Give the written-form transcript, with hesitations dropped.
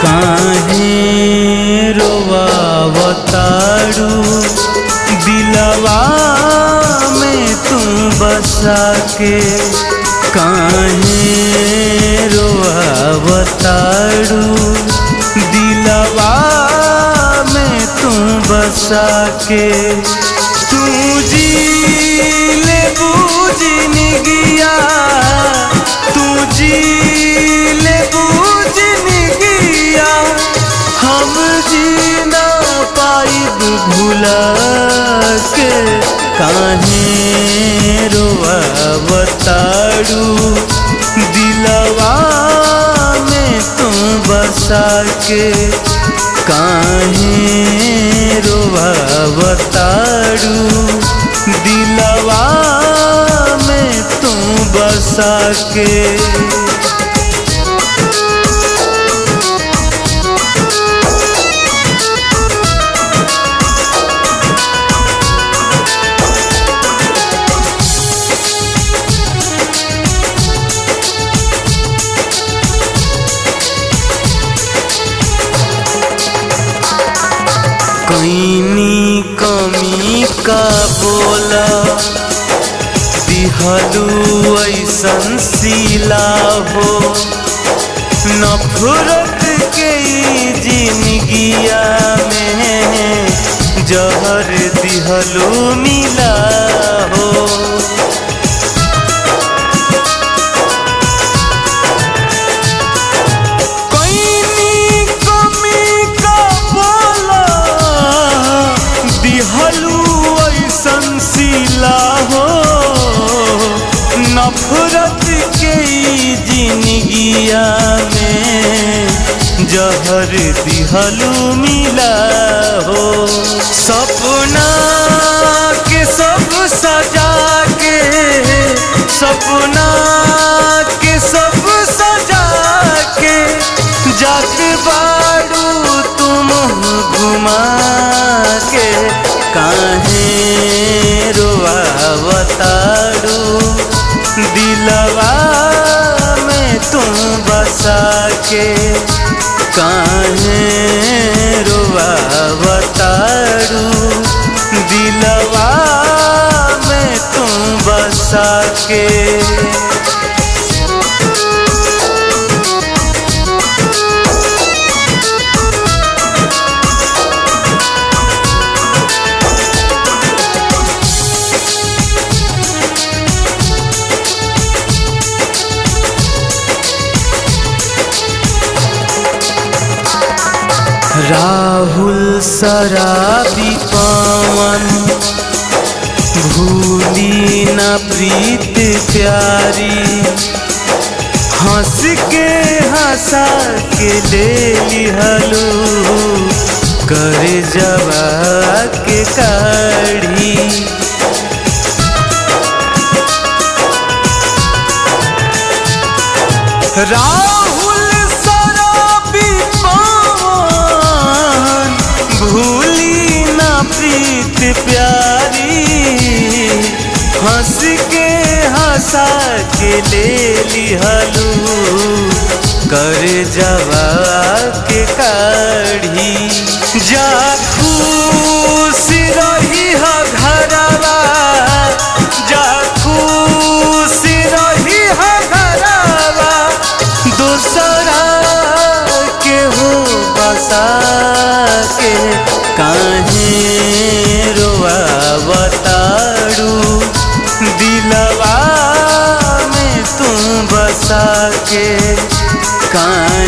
काहे रोवावताड़ू दिलवा में तू बसा के, काहे रोवावताड़ू दिलवा में तू बसा के। तू जी ले बूझ निगिया, तू जी ले बूझ निगिया, हम जी ना पाइब भुला के। काहे रोवावताड़ू दिलवा में तू बसा के, काहे रोवावताड़ू दिलवा में तू बसा के। कईनी कमी का बोला दिहलू ऐसन सिला हो, नफरत के जिंदगिया में जहर दिहलू मिला हो। नफरत के जिंदगिया में जहर दिहलू मिला हो। सपना के सब सजा के, सपना के सब सजा के, जाके बाड़ू तुम घुमा के। काहे रोवावताड़ू दिलवा में तू बसा के, काहे रोवावताड़ू दिलवा में तू बसा के। राहुल शराबी पवन भूली न प्रीत प्यारी, हंस के हंसा के ले लिहलू करे जवा के काढ़ी। राहुल शराबी पवन भूली ना प्रीत प्यारी, हंस के हंसा के ले लिहलू करे जवा के काढ़ी। जा खुश रही हा घरवा, जा खुश रही हा घरवा, दूसरा के हो बसा के। काहे रोवावताड़ू दिलवा में तू बसा के, काहे